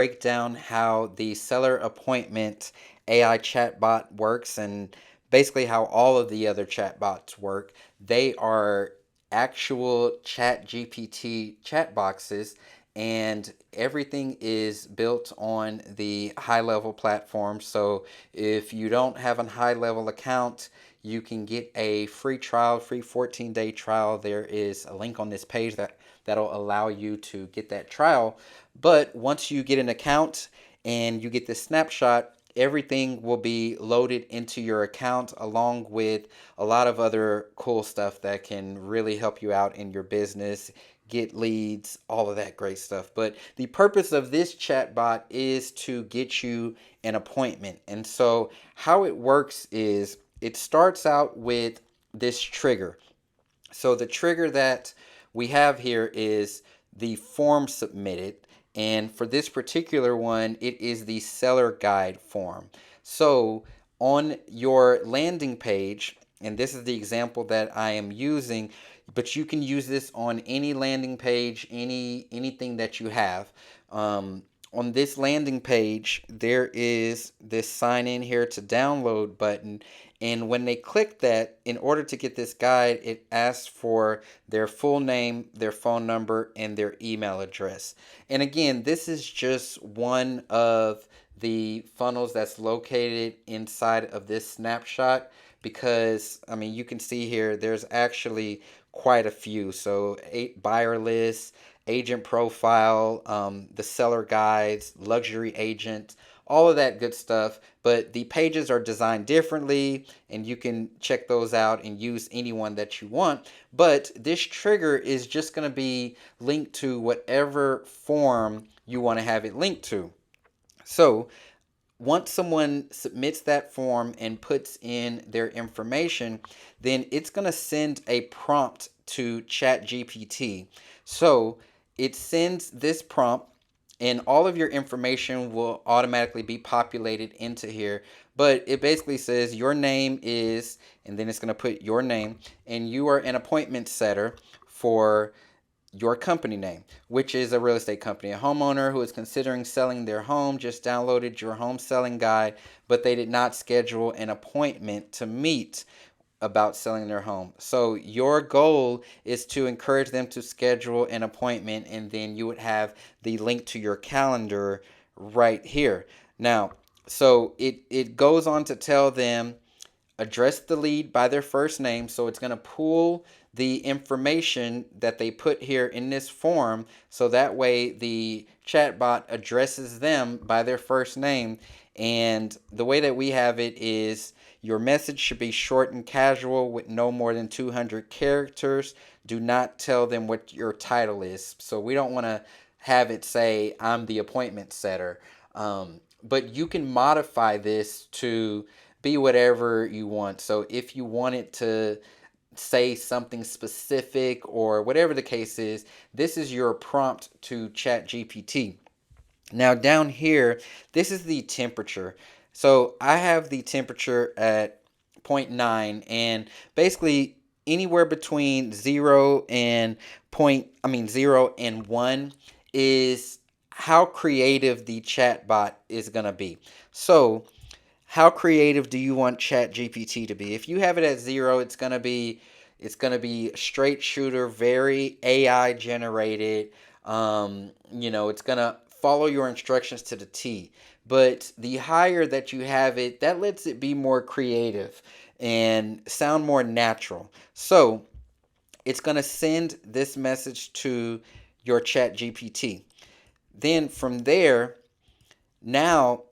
break down how the seller appointment AI chatbot works and basically how all of the other chatbots work. They are actual chat GPT chat boxes, and everything is built on the high level platform. So if you don't have a high level account, you can get a free trial, free 14-day trial. There is a link on this page that'll allow you to get that trial. But once you get an account and you get this snapshot, everything will be loaded into your account along with a lot of other cool stuff that can really help you out in your business, get leads, all of that great stuff. But the purpose of this chatbot is to get you an appointment. And so how it works is it starts out with this trigger. So the trigger that we have here is the form submitted. And for this particular one, it is the seller guide form. So on your landing page, and this is the example that I am using, but you can use this on any landing page, anything that you have. On this landing page, there is this sign in here to download button. And when they click that, in order to get this guide, it asks for their full name, their phone number, and their email address. And again, this is just one of the funnels that's located inside of this snapshot because, I mean, you can see here, there's actually quite a few. So, buyer lists, agent profile, the seller guides, luxury agent, all of that good stuff. But the pages are designed differently, and you can check those out and use any one that you want. But this trigger is just going to be linked to whatever form you want to have it linked to. So once someone submits that form and puts in their information, then it's going to send a prompt to ChatGPT. So it sends this prompt, and all of your information will automatically be populated into here. But it basically says your name is, and then it's going to put your name, and you are an appointment setter for your company name, which is a real estate company. A homeowner who is considering selling their home just downloaded your home selling guide, but they did not schedule an appointment to meet about selling their home. So your goal is to encourage them to schedule an appointment, and then you would have the link to your calendar right here. Now, so it goes on to tell them address the lead by their first name. So it's going to pull the information that they put here in this form, so that way the chatbot addresses them by their first name. And the way that we have it is your message should be short and casual with no more than 200 characters. Do not tell them what your title is. So we don't want to have it say, I'm the appointment setter. But you can modify this to be whatever you want. So if you want it to say something specific or whatever the case is, this is your prompt to ChatGPT. Now down here, this is the temperature. So I have the temperature at zero point 0.9, and basically anywhere between 0 and 1 is how creative the chatbot is going to be. So how creative do you want ChatGPT to be? If you have it at 0, it's gonna be straight shooter, very AI generated. It's gonna follow your instructions to the T. But the higher that you have it, that lets it be more creative and sound more natural. So it's gonna send this message to your ChatGPT. Then from there, now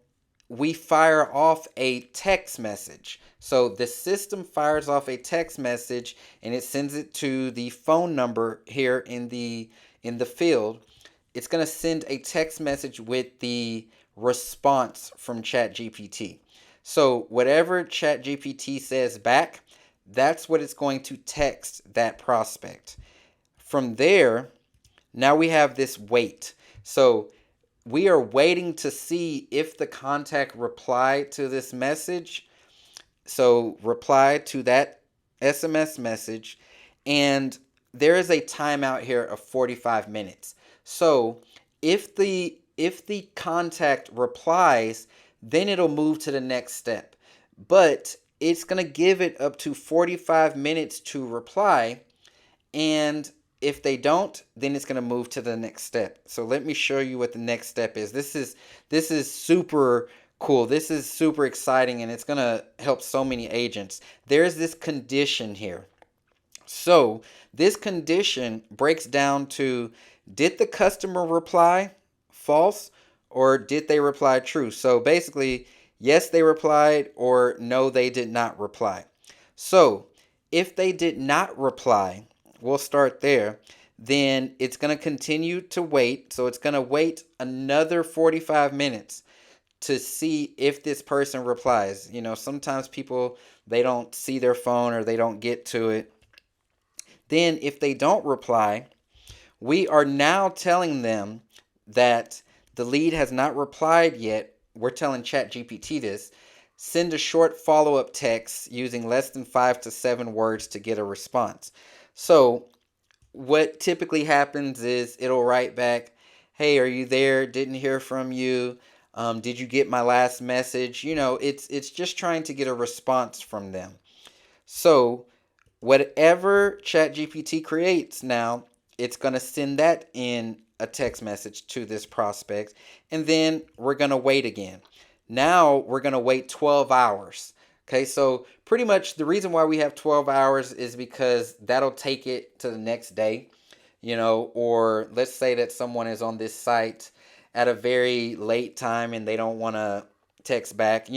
we fire off a text message. So the system fires off a text message and it sends it to the phone number here in the field. It's going to send a text message with the response from ChatGPT. So whatever ChatGPT says back, that's what it's going to text that prospect. From there, now we have this wait. So we are waiting to see if the contact replied to this message. So reply to that SMS message. And there is a timeout here of 45 minutes. So if the if the contact replies, then it'll move to the next step. But it's going to give it up to 45 minutes to reply. And if they don't, then it's going to move to the next step. So let me show you what the next step is. This is super cool. This is super exciting, and it's going to help so many agents. There's this condition here. So this condition breaks down to, did the customer reply false, or did they reply true? So basically, yes, they replied, or no, they did not reply. So if they did not reply, we'll start there. Then it's going to continue to wait. So it's going to wait another 45 minutes to see if this person replies. Sometimes people, they don't see their phone or they don't get to it. Then if they don't reply, we are now telling them that the lead has not replied yet. We're telling ChatGPT this. Send a short follow-up text using less than 5 to 7 words to get a response. So what typically happens is it'll write back, hey, are you there? Didn't hear from you. Did you get my last message? It's just trying to get a response from them. So whatever ChatGPT creates now, it's going to send that in a text message to this prospect, and then we're going to wait again. Now we're going to wait 12 hours. Okay, so pretty much the reason why we have 12 hours is because that'll take it to the next day, or let's say that someone is on this site at a very late time and they don't want to text back.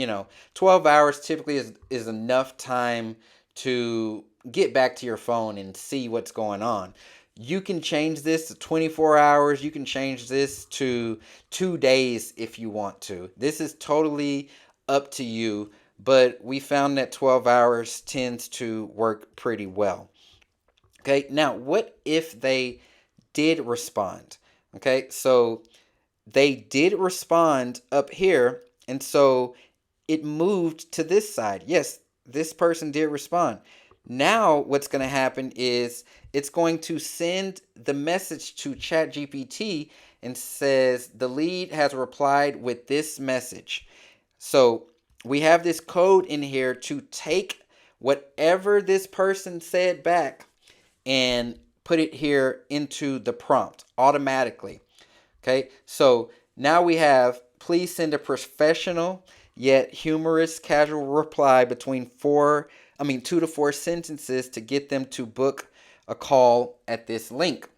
12 hours typically is enough time to get back to your phone and see what's going on. You can change this to 24 hours. You can change this to 2 days if you want to. This is totally up to you, but we found that 12 hours tends to work pretty well. Okay, now what if they did respond? Okay, so they did respond up here, and so it moved to this side. Yes, this person did respond. Now what's going to happen is it's going to send the message to ChatGPT and says the lead has replied with this message. So we have this code in here to take whatever this person said back and put it here into the prompt automatically. Okay, so now we have, please send a professional yet humorous casual reply between 2 to 4 sentences to get them to book a call at this link.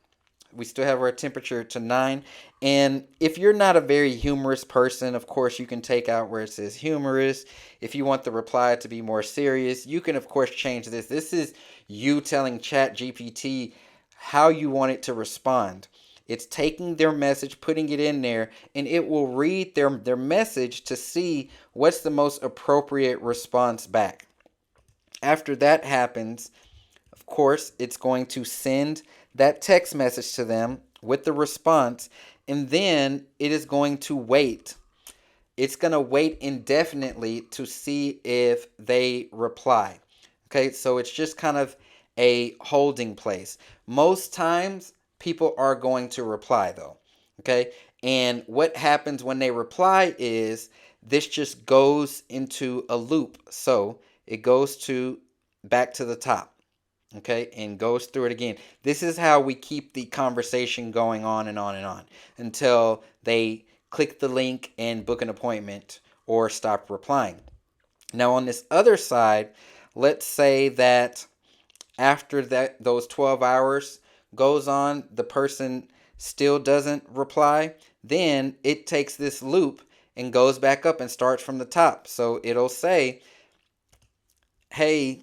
We still have our temperature to 9. And if you're not a very humorous person, of course, you can take out where it says humorous. If you want the reply to be more serious, you can, of course, change this. This is you telling ChatGPT how you want it to respond. It's taking their message, putting it in there, and it will read their message to see what's the most appropriate response back. After that happens, of course, it's going to send that text message to them with the response, and then it is going to wait. It's going to wait indefinitely to see if they reply. Okay, so it's just kind of a holding place. Most times, people are going to reply though. Okay, and what happens when they reply is this just goes into a loop. So it goes back to the top, okay, and goes through it again. This is how we keep the conversation going on and on and on until they click the link and book an appointment or stop replying. Now on this other side, let's say that after those 12 hours goes on, the person still doesn't reply, then it takes this loop and goes back up and starts from the top. So it'll say, hey,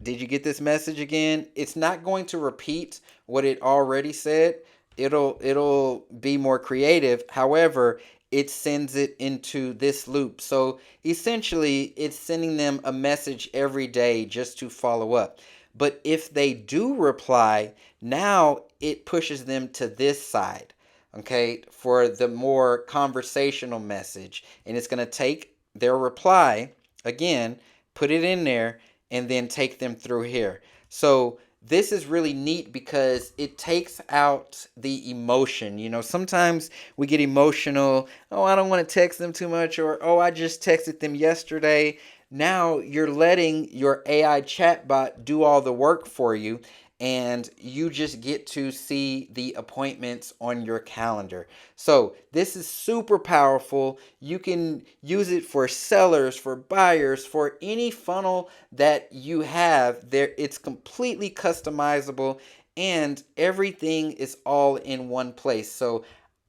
did you get this message again? It's not going to repeat what it already said. It'll be more creative. However, it sends it into this loop. So essentially, it's sending them a message every day just to follow up. But if they do reply, now it pushes them to this side, okay, for the more conversational message. And it's going to take their reply, again, put it in there, and then take them through here. So this is really neat because it takes out the emotion. You know, sometimes we get emotional. Oh, I don't want to text them too much, or oh, I just texted them yesterday. Now you're letting your AI chatbot do all the work for you, and you just get to see the appointments on your calendar. So, this is super powerful. You can use it for sellers, for buyers, for any funnel that you have. There it's completely customizable and everything is all in one place. So,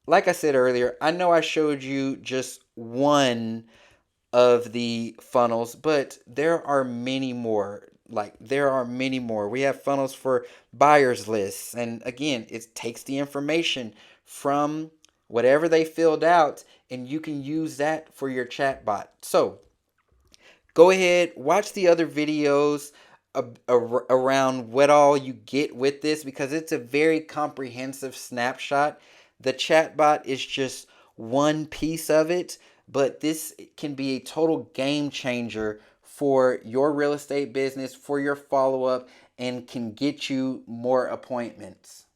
like I said earlier, I know I showed you just one of the funnels, but there are many more. Like, there are many more. We have funnels for buyers lists. And again, it takes the information from whatever they filled out and you can use that for your chatbot. So, go ahead, watch the other videos around what all you get with this because it's a very comprehensive snapshot. The chatbot is just one piece of it, but this can be a total game changer for your real estate business, for your follow up, and can get you more appointments.